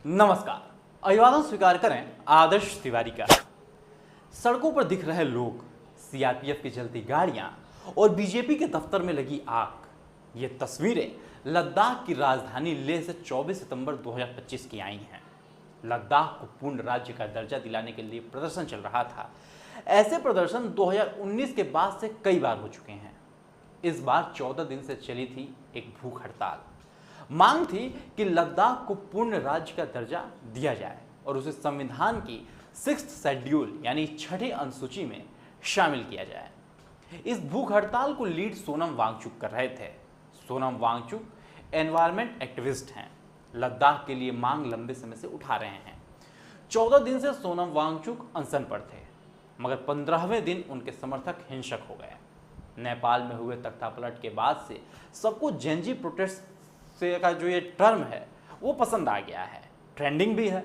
नमस्कार। अभिवादन स्वीकार करें आदर्श तिवारी का। सड़कों पर दिख रहे लोग, सीआरपीएफ की चलती गाड़ियां और बीजेपी के दफ्तर में लगी आग, ये तस्वीरें लद्दाख की राजधानी लेह से 24 सितंबर 2025 की आई हैं। लद्दाख को पूर्ण राज्य का दर्जा दिलाने के लिए प्रदर्शन चल रहा था। ऐसे प्रदर्शन 2019 के बाद से कई बार हो चुके हैं। इस बार 14 दिन से चली थी एक भूख हड़ताल। मांग थी कि लद्दाख को पूर्ण राज्य का दर्जा दिया जाए और उसे संविधान की 6th शेड्यूल यानी छठी अनुसूची में शामिल किया जाए। इस भूख हड़ताल को लीड सोनम वांगचुक कर रहे थे। सोनम वांगचुक एनवायरमेंट एक्टिविस्ट हैं। लद्दाख के लिए मांग लंबे समय से उठा रहे हैं। 14 दिन से सोनम वांगचुक अनशन पर थे, मगर 15वें दिन उनके समर्थक हिंसक हो गए। नेपाल में हुए तख्तापलट के बाद से सबको जेनजी प्रोटेस्ट से का जो ये टर्म है वो पसंद आ गया है, ट्रेंडिंग भी है।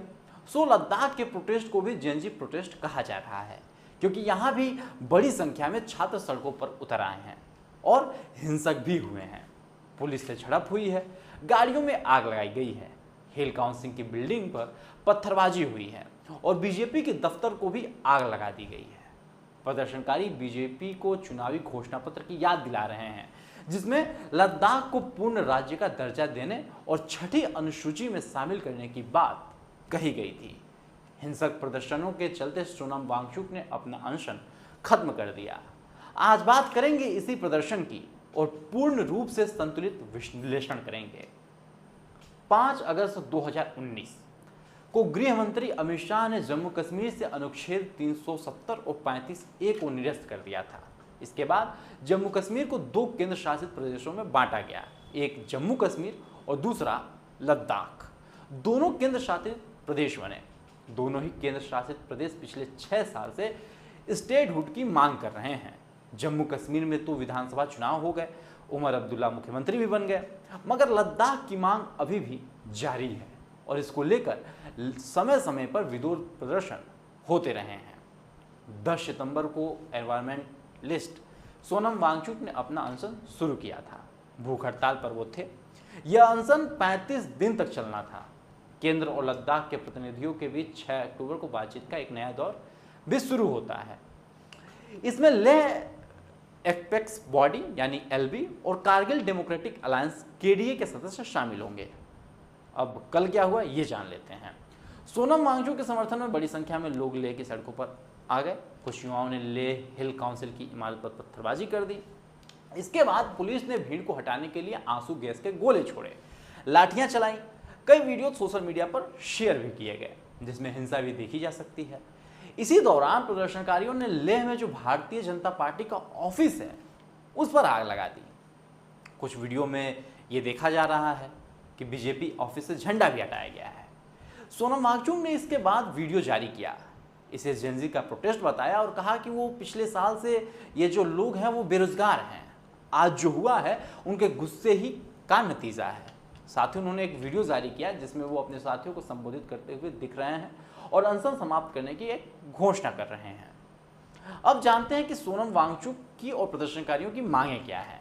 सो लद्दाख के प्रोटेस्ट को भी जेनजी प्रोटेस्ट कहा जा रहा है, क्योंकि यहाँ भी बड़ी संख्या में छात्र सड़कों पर उतर आए हैं और हिंसक भी हुए हैं। पुलिस से झड़प हुई है, गाड़ियों में आग लगाई गई है, हिल काउंसिल की बिल्डिंग पर पत्थरबाजी हुई है और बीजेपी के दफ्तर को भी आग लगा दी गई है। प्रदर्शनकारी बीजेपी को चुनावी घोषणा पत्र की याद दिला रहे हैं, जिसमें लद्दाख को पूर्ण राज्य का दर्जा देने और छठी अनुसूची में शामिल करने की बात कही गई थी। हिंसक प्रदर्शनों के चलते सोनम वांगचुक ने अपना अनशन खत्म कर दिया। आज बात करेंगे इसी प्रदर्शन की और पूर्ण रूप से संतुलित विश्लेषण करेंगे। 5 अगस्त 2019 को गृह मंत्री अमित शाह ने जम्मू कश्मीर से अनुच्छेद 370 और 35A को निरस्त कर दिया था। इसके बाद जम्मू कश्मीर को 2 केंद्र शासित प्रदेशों में बांटा गया, एक जम्मू कश्मीर और दूसरा लद्दाख। दोनों केंद्र शासित प्रदेश बने। दोनों ही केंद्र शासित प्रदेश पिछले 6 साल से स्टेटहुड की मांग कर रहे हैं। जम्मू कश्मीर में तो विधानसभा चुनाव हो गए, उमर अब्दुल्ला मुख्यमंत्री भी बन गए, मगर लद्दाख की मांग अभी भी जारी है और इसको लेकर समय समय पर विरोध प्रदर्शन होते रहे हैं। 10 सितंबर को एनवायरमेंट लिस्ट सोनम वांगचुक ने अपना अनशन शुरू किया था। भूख हड़ताल पर वो थे। यह अनशन 35 दिन तक चलना था। केंद्र और लद्दाख के प्रतिनिधियों के बीच 6 अक्टूबर को बातचीत का एक नया दौर भी शुरू होता है। इसमें लेह एपेक्स बॉडी यानी LB और कारगिल डेमोक्रेटिक अलायंस KDA के सदस्य शामिल होंगे। अब कल क्या हुआ ये जान लेते हैं। सोनम वांगचुक के समर्थन में बड़ी संख्या में लोग लेह की सड़कों पर आ गए। कुछ युवाओं ने लेह हिल काउंसिल की इमारत पर पत्थरबाजी कर दी। इसके बाद पुलिस ने भीड़ को हटाने के लिए आंसू गैस के गोले छोड़े, लाठियां चलाई। कई वीडियो सोशल मीडिया पर शेयर भी किए गए, जिसमें हिंसा भी देखी जा सकती है। इसी दौरान प्रदर्शनकारियों ने लेह में जो भारतीय जनता पार्टी का ऑफिस है उस पर आग लगा दी। कुछ वीडियो में ये देखा जा रहा है कि बीजेपी ऑफिस से झंडा भी हटाया गया है। सोनम वांगचुक ने इसके बाद वीडियो जारी किया, इसे जेनजी का प्रोटेस्ट बताया और कहा कि वो पिछले साल से ये जो लोग हैं वो बेरोजगार हैं। आज जो हुआ है उनके गुस्से ही का नतीजा है। साथ ही उन्होंने एक वीडियो जारी किया जिसमें वो अपने साथियों को संबोधित करते हुए दिख रहे हैं और अनशन समाप्त करने की एक घोषणा कर रहे हैं। अब जानते हैं कि सोनम वांगचुक की और प्रदर्शनकारियों की मांगें क्या है।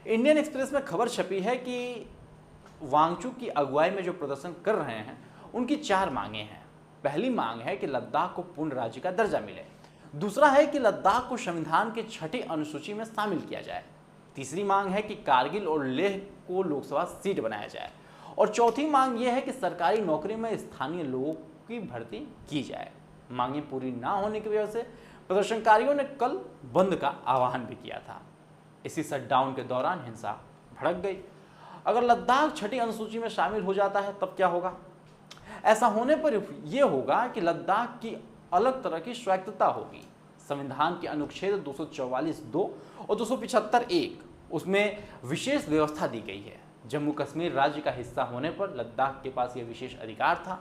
इंडियन एक्सप्रेस में खबर छपी है कि वांगचुक की अगुवाई में जो प्रदर्शन कर रहे हैं उनकी 4 मांगें हैं। पहली मांग है कि लद्दाख को पूर्ण राज्य का दर्जा मिले। दूसरा है कि लद्दाख को संविधान के छठी अनुसूची में शामिल किया जाए। तीसरी मांग है कि कारगिल और लेह को लोकसभा सीट बनाया जाए और चौथी मांग यह है कि सरकारी नौकरी में स्थानीय लोगों की भर्ती की जाए। मांगें पूरी ना होने की वजह से प्रदर्शनकारियों ने कल बंद का आह्वान भी किया था। इसी शटडाउन के दौरान हिंसा भड़क गई। अगर लद्दाख छठी अनुसूची में शामिल हो जाता है तब क्या होगा? ऐसा होने पर यह होगा कि लद्दाख की अलग तरह की स्वायत्तता होगी। संविधान के अनुच्छेद 244(2) और 275(1) उसमें विशेष व्यवस्था दी गई है। जम्मू कश्मीर राज्य का हिस्सा होने पर लद्दाख के पास यह विशेष अधिकार था।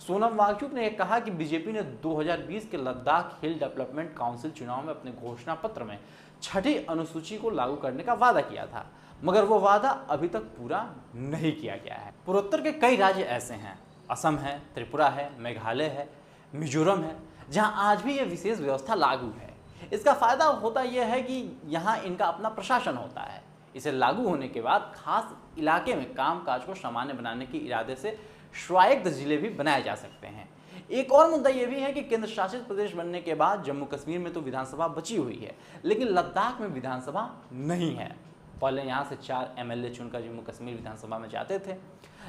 सोनम वांगचुक ने कहा कि बीजेपी ने 2020 के लद्दाख हिल डेवलपमेंट काउंसिल चुनाव में अपने घोषणा पत्र में छठी अनुसूची को लागू करने का वादा किया था, मगर वो वादा अभी तक पूरा नहीं किया गया है। पूर्वोत्तर के कई राज्य ऐसे हैं, असम है, त्रिपुरा है, मेघालय है, मिजोरम है, जहां आज भी यह विशेष व्यवस्था लागू है। इसका फायदा होता यह है कि यहाँ इनका अपना प्रशासन होता है। इसे लागू होने के बाद खास इलाके में कामकाज को सामान्य बनाने के इरादे से स्वायत्त जिले भी बनाए जा सकते हैं। एक और मुद्दा यह भी है कि केंद्र शासित प्रदेश बनने के बाद जम्मू कश्मीर में तो विधानसभा बची हुई है, लेकिन लद्दाख में विधानसभा नहीं है। पहले यहाँ से 4 एमएलए चुनकर जम्मू कश्मीर विधानसभा में जाते थे,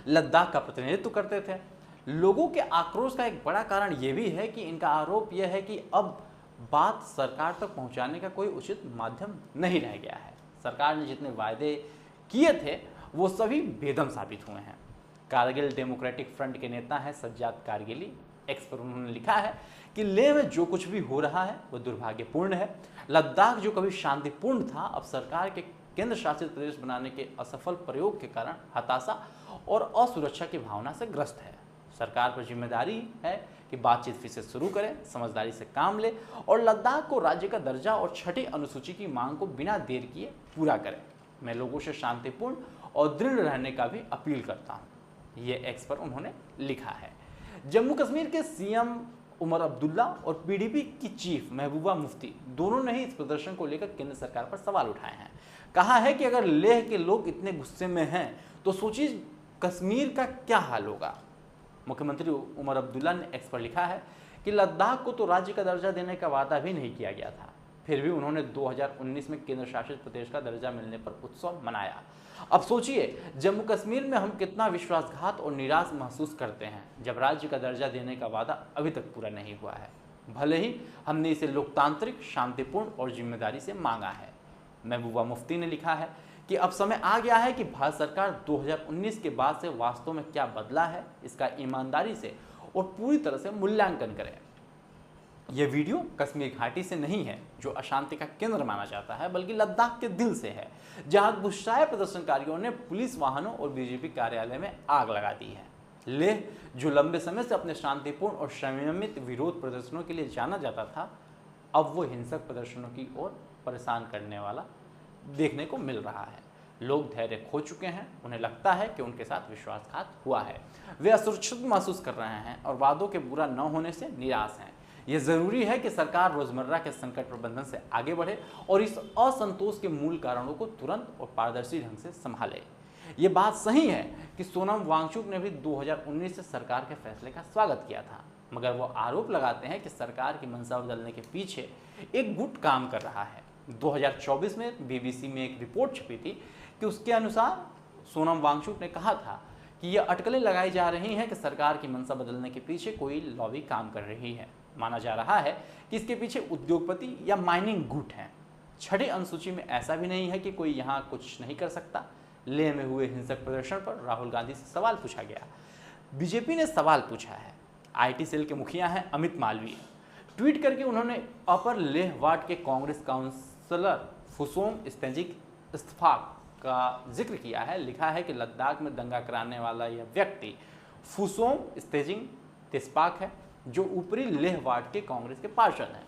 लद्दाख का प्रतिनिधित्व करते थे। लोगों के आक्रोश का एक बड़ा कारण यह भी है कि इनका आरोप यह है कि अब बात सरकार तक पहुंचाने का कोई उचित माध्यम नहीं रह गया है। सरकार ने जितने वायदे किए थे वो सभी बेदम साबित हुए हैं। कारगिल डेमोक्रेटिक फ्रंट के नेता हैं सज्जाद कारगिली, एक्स पर उन्होंने लिखा है कि लेह में जो कुछ भी हो रहा है वो दुर्भाग्यपूर्ण है। लद्दाख जो कभी शांतिपूर्ण था, अब सरकार के केंद्र शासित प्रदेश बनाने के असफल प्रयोग के कारण हताशा और असुरक्षा की भावना से ग्रस्त है। सरकार पर जिम्मेदारी है कि बातचीत फिर से शुरू करें, समझदारी से काम ले और लद्दाख को राज्य का दर्जा और 6ठी अनुसूची की मांग को बिना देर किए पूरा करें। मैं लोगों से शांतिपूर्ण और दृढ़ रहने का भी अपील करता हूं, ये एक्स पर उन्होंने लिखा है। जम्मू कश्मीर के सीएम उमर अब्दुल्ला और पीडीपी की चीफ महबूबा मुफ्ती दोनों ने ही इस प्रदर्शन को लेकर केंद्र सरकार पर सवाल उठाए हैं। कहा है कि अगर लेह के लोग इतने गुस्से में हैं तो सोचिए कश्मीर का क्या हाल होगा। मुख्यमंत्री उमर अब्दुल्ला ने एक्स पर लिखा है कि लद्दाख को तो राज्य का दर्जा देने का वादा भी नहीं किया गया था, फिर भी उन्होंने 2019 में केंद्र शासित प्रदेश का दर्जा मिलने पर उत्सव मनाया। अब सोचिए जम्मू कश्मीर में हम कितना विश्वासघात और निराश महसूस करते हैं जब राज्य का दर्जा देने का वादा अभी तक पूरा नहीं हुआ है, भले ही हमने इसे लोकतांत्रिक, शांतिपूर्ण और जिम्मेदारी से मांगा है। महबूबा मुफ्ती ने लिखा है कि अब समय आ गया है कि भारत सरकार 2019 के बाद से वास्तव में क्या बदला है, इसका ईमानदारी से और पूरी तरह से मूल्यांकन करे। यह वीडियो कश्मीर घाटी से नहीं है जो अशांति का केंद्र माना जाता है, बल्कि लद्दाख के दिल से है, जहां गुस्साए प्रदर्शनकारियों ने पुलिस वाहनों और बीजेपी कार्यालय में आग लगा दी है। लेह जो लंबे समय से अपने शांतिपूर्ण और संयमित विरोध प्रदर्शनों के लिए जाना जाता था, अब वो हिंसक प्रदर्शनों की ओर परेशान करने वाला देखने को मिल रहा है। लोग धैर्य खो चुके हैं, उन्हें लगता है कि उनके साथ विश्वासघात हुआ है, वे असुरक्षित महसूस कर रहे हैं और वादों के पूरा न होने से निराश हैं। यह जरूरी है कि सरकार रोजमर्रा के संकट प्रबंधन से आगे बढ़े और इस असंतोष के मूल कारणों को तुरंत और पारदर्शी ढंग से संभाले। ये बात सही है कि सोनम वांगचुक ने भी 2019 से सरकार के फैसले का स्वागत किया था, मगर वो आरोप लगाते हैं कि सरकार की मंशा बदलने के पीछे एक गुट काम कर रहा है। 2024 में बीबीसी में एक रिपोर्ट छपी थी कि उसके अनुसार सोनम वांगचुक ने कहा था कि ये अटकलें लगाई जा रही हैं कि सरकार की मंशा बदलने के पीछे कोई लॉबी काम कर रही है। माना जा रहा है कि इसके पीछे उद्योगपति या माइनिंग गुट हैं। 6ठी अनुसूची में ऐसा भी नहीं है कि कोई यहाँ कुछ नहीं कर सकता। लेह में हुए हिंसक प्रदर्शन पर राहुल गांधी से सवाल पूछा गया। बीजेपी ने सवाल पूछा है। आईटी सेल के मुखिया हैं अमित मालवीय। ट्वीट करके उन्होंने अपर लेह वार्ड के कांग्रेस काउंसलर फुसोम स्तेजिक इस्तीफा का जिक्र किया है। लिखा है कि लद्दाख में दंगा कराने वाला यह व्यक्ति फुसोम स्तेजिंग तिस्पाक है, जो ऊपरी लेह वार्ड के कांग्रेस के पार्षद हैं।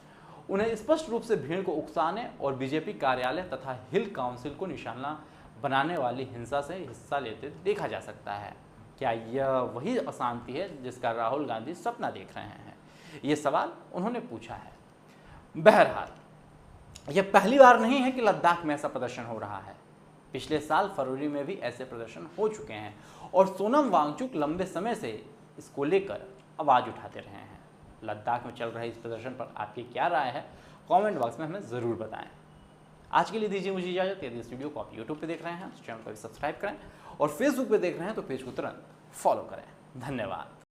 उन्हें स्पष्ट रूप से भीड़ को उकसाने और बीजेपी कार्यालय तथा हिल काउंसिल को निशाना बनाने वाली हिंसा से हिस्सा लेते देखा जा सकता है। क्या यह वही अशांति है जिसका राहुल गांधी सपना देख रहे हैं? ये सवाल उन्होंने पूछा है। बहरहाल यह पहली बार नहीं है कि लद्दाख में ऐसा प्रदर्शन हो रहा है। पिछले साल फरवरी में भी ऐसे प्रदर्शन हो चुके हैं और सोनम वांगचुक लंबे समय से इसको लेकर आवाज उठाते रहे हैं। लद्दाख में चल रहे इस प्रदर्शन पर आपकी क्या राय है? कमेंट बॉक्स में हमें ज़रूर बताएं। आज के लिए दीजिए मुझे इजाज़त। यदि इस वीडियो को आप यूट्यूब पे देख रहे हैं तो चैनल को भी सब्सक्राइब करें और फेसबुक पे देख रहे हैं तो पेज को तुरंत फॉलो करें। धन्यवाद।